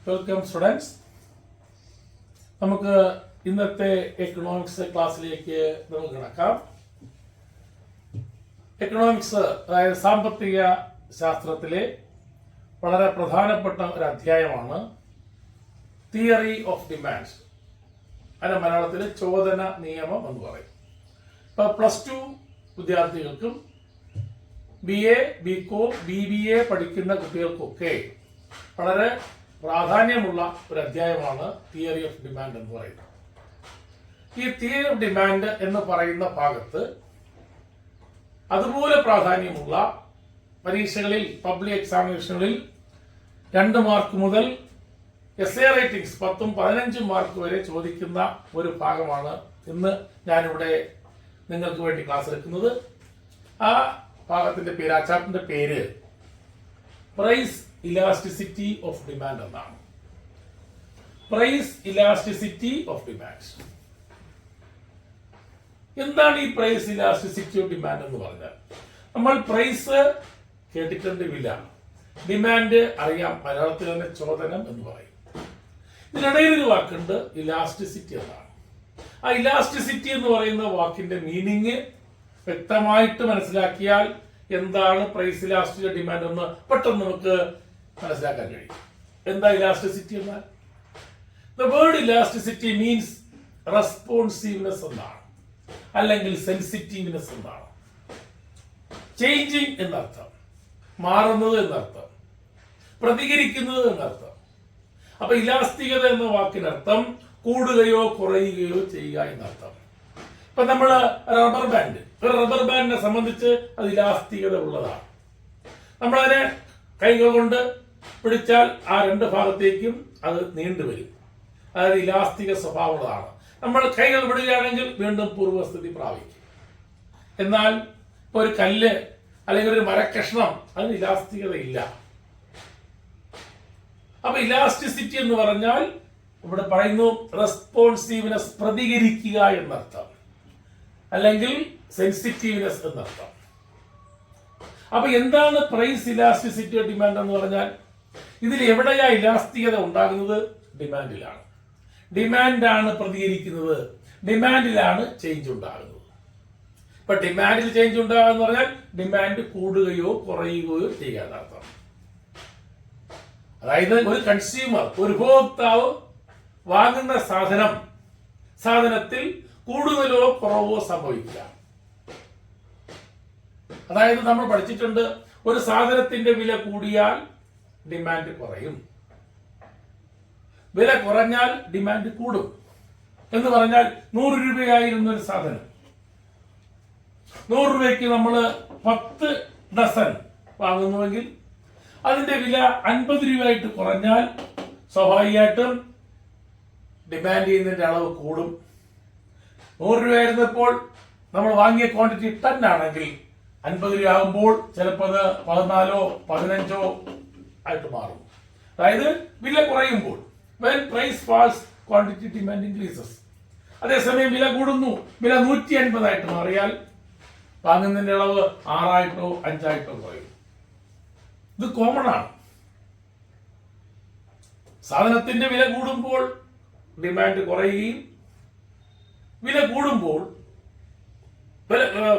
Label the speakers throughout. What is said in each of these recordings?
Speaker 1: Welcome students. നമുക്ക് ഇന്നത്തെ economics ക്ലാസ്സിലേക്ക് നമുക്ക് കിടക്കാം. എക്കണോമിക്സ് അതായത് സാമ്പത്തിക ശാസ്ത്രത്തിലെ വളരെ പ്രധാനപ്പെട്ട ഒരു അധ്യായമാണ് തിയറി ഓഫ് ഡിമാൻഡ്. അതിന്റെ മലയാളത്തിൽ ചോദന നിയമം എന്ന് പറയും. ഇപ്പൊ +2 വിദ്യാർത്ഥികൾക്കും BA, BCom, BBA പഠിക്കുന്ന കുട്ടികൾക്കൊക്കെ വളരെ പ്രാധാന്യമുള്ള ഒരു അധ്യായമാണ് തിയറി ഓഫ് ഡിമാൻഡ് എന്ന് പറയുന്നത്. ഈ തിയറി ഓഫ് ഡിമാൻഡ് എന്ന് പറയുന്ന ഭാഗത്ത് അതുപോലെ പ്രാധാന്യമുള്ള പരീക്ഷകളിൽ, പബ്ലിക് എക്സാമിനേഷനുകളിൽ 2 മാർക്ക് മുതൽ essay റൈറ്റിംഗ്സ് 10ഉം 15ഉം മാർക്ക് വരെ ചോദിക്കുന്ന ഒരു ഭാഗമാണ് ഇന്ന് ഞാനിവിടെ നിങ്ങൾക്ക് വേണ്ടി ക്ലാസ് എടുക്കുന്നത്. ആ ഭാഗത്തിന്റെ പേര്, ആ ചാപ്റ്ററിന്റെ പേര് പ്രൈസ് ഇലാസ്റ്റിസിറ്റി ഓഫ് ഡിമാൻഡ് എന്നാണ്. Price elasticity of demand. എന്താണ് ഈ പ്രൈസ് ഇലാസ്റ്റിസിറ്റി ഓഫ് ഡിമാൻഡ് എന്ന് പറഞ്ഞാൽ? നമ്മൾ പ്രൈസ് കേട്ടിട്ടുണ്ട്, വില. ഡിമാൻഡ് അറിയാം, മലയാളത്തിൽ തന്നെ ചോദനം എന്ന് പറയും. ഇതിനിടയിൽ ഒരു വാക്കുണ്ട്, ഇലാസ്റ്റിസിറ്റി എന്നാണ്. ആ ഇലാസ്റ്റിസിറ്റി എന്ന് പറയുന്ന വാക്കിന്റെ മീനിങ് വ്യക്തമായിട്ട് മനസ്സിലാക്കിയാൽ എന്താണ് പ്രൈസ് ഇലാസ്റ്റിസിറ്റി ഡിമാൻഡ് എന്ന് പെട്ടെന്ന് നമുക്ക് മനസ്സിലാക്കാൻ കഴിയും. എന്താ ഇലാസ്റ്റിസിറ്റി എന്നാൽ? The word elasticity means responsiveness എന്നാണ്, അല്ലെങ്കിൽ സെൻസിറ്റീവ്നെസ് എന്നാണ്. ചേഞ്ചിങ് എന്നർത്ഥം, മാറുന്നത് എന്നർത്ഥം, പ്രതികരിക്കുന്നത് എന്നർത്ഥം. അപ്പൊ ഇലാസ്തികത എന്ന വാക്കിനർത്ഥം കൂടുകയോ കുറയുകയോ ചെയ്യുക എന്നർത്ഥം. ഇപ്പൊ നമ്മള് റബ്ബർ ബാൻഡ്, ഒരു റബ്ബർ ബാൻഡിനെ സംബന്ധിച്ച് അത് ഇലാസ്തികത ഉള്ളതാണ്. നമ്മളതിനെ കൈകൾ കൊണ്ട് പിടിച്ചാൽ ആ 2 ഭാഗത്തേക്കും അത് നീണ്ടുവരും. അതായത് ഇലാസ്തിക സ്വഭാവമുള്ളതാണ്. നമ്മൾ കൈകൾ വിടുകയാണെങ്കിൽ വീണ്ടും പൂർവ്വസ്ഥിതി പ്രാപിക്കും. എന്നാൽ ഇപ്പൊ ഒരു കല്ല് അല്ലെങ്കിൽ ഒരു മരക്കഷ്ണം, അതിന് ഇലാസ്തികത ഇല്ല. അപ്പൊ ഇലാസ്റ്റിസിറ്റി എന്ന് പറഞ്ഞാൽ ഇവിടെ പറയുന്നു റെസ്പോൺസീവ്നെസ്, പ്രതികരിക്കുക എന്നർത്ഥം, അല്ലെങ്കിൽ സെൻസിറ്റീവ്നെസ് എന്നർത്ഥം. അപ്പൊ എന്താണ് പ്രൈസ് ഇലാസ്റ്റിസിറ്റി ഓഫ് ഡിമാൻഡ് എന്ന് പറഞ്ഞാൽ? ഇതിൽ എവിടെയാ ഇലാസ്തികത ഉണ്ടാകുന്നത്? ഡിമാൻഡിലാണ്. ഡിമാൻഡാണ് പ്രതികരിക്കുന്നത്, ഡിമാൻഡിലാണ് ചേഞ്ച് ഉണ്ടാകുന്നത്. ഇപ്പൊ ഡിമാൻഡിൽ ചേഞ്ച് ഉണ്ടാകുക എന്ന് പറഞ്ഞാൽ ഡിമാൻഡ് കൂടുകയോ കുറയുകയോ ചെയ്യാത്തർത്ഥം. അതായത് ഒരു കൺസ്യൂമർ, ഒരു ഉപഭോക്താവ് വാങ്ങുന്ന സാധനത്തിൽ കൂടുതലോ കുറവോ സംഭവിക്കുക. അതായത് നമ്മൾ പഠിച്ചിട്ടുണ്ട്, ഒരു സാധനത്തിന്റെ വില കൂടിയാൽ ഡിമാൻഡ് കുറയും, വില കുറഞ്ഞാൽ ഡിമാൻഡ് കൂടും. എന്ന് പറഞ്ഞാൽ 100 രൂപയായിരുന്ന ഒരു സാധനം 100 രൂപയ്ക്ക് നമ്മൾ 10 ഡസൻ വാങ്ങുന്നുവെങ്കിൽ അതിന്റെ വില 50 രൂപയായിട്ട് കുറഞ്ഞാൽ സ്വാഭാവികമായിട്ടും ഡിമാൻഡ് ചെയ്യുന്നതിന്റെ അളവ് കൂടും. 100 രൂപയായിരുന്നപ്പോൾ നമ്മൾ വാങ്ങിയ ക്വാണ്ടിറ്റി 10 ആണെങ്കിൽ 50 രൂപ ആകുമ്പോൾ ചിലപ്പോൾ അത് 14ഓ 15ഓ ആയിട്ട് മാറും. അതായത് വില കുറയുമ്പോൾ, when price falls quantity demand increases. അതേസമയം വില കൂടുന്നു, വില 150 ആയിട്ട് മാറിയാൽ വാങ്ങുന്നതിന്റെ അളവ് 6 ആയിട്ടോ 5 ആയിട്ടോ കുറയും. ഇത് കോമൺ ആണ്. സാധനത്തിന്റെ വില കൂടുമ്പോൾ ഡിമാൻഡ് കുറയുകയും, വില കൂടുമ്പോൾ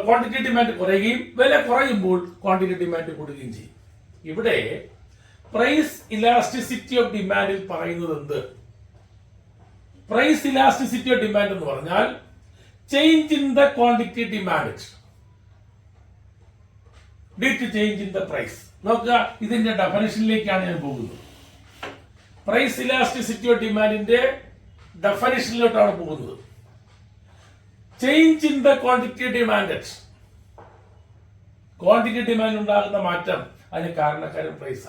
Speaker 1: ക്വാണ്ടിറ്റി ഡിമാൻഡ് കുറയുകയും, വില കുറയുമ്പോൾ ക്വാണ്ടിറ്റി ഡിമാൻഡ് കൂടുകയും ചെയ്യും. ഇവിടെ പ്രൈസ് ഇലാസ്റ്റിസിറ്റി ഓഫ് ഡിമാൻഡിൽ പറയുന്നത് എന്ത്? പ്രൈസ് ഇലാസ്റ്റിസിറ്റി ഓഫ് ഡിമാൻഡ് എന്ന് പറഞ്ഞാൽ change in the quantity demand due to change in the price. നോക്കുക, ഇതിന്റെ ഡെഫിനിഷനിലേക്കാണ് ഞാൻ പോകുന്നത്. പ്രൈസ് ഇലാസ്റ്റിസിറ്റി ഓഫ് ഡിമാൻഡിന്റെ ഡെഫിനിഷനിലോട്ടാണ് പോകുന്നത്. Change in the quantity demand, quantity demand ഉണ്ടാകുന്ന മാറ്റം, അതിന് കാരണക്കാരൻ പ്രൈസ്.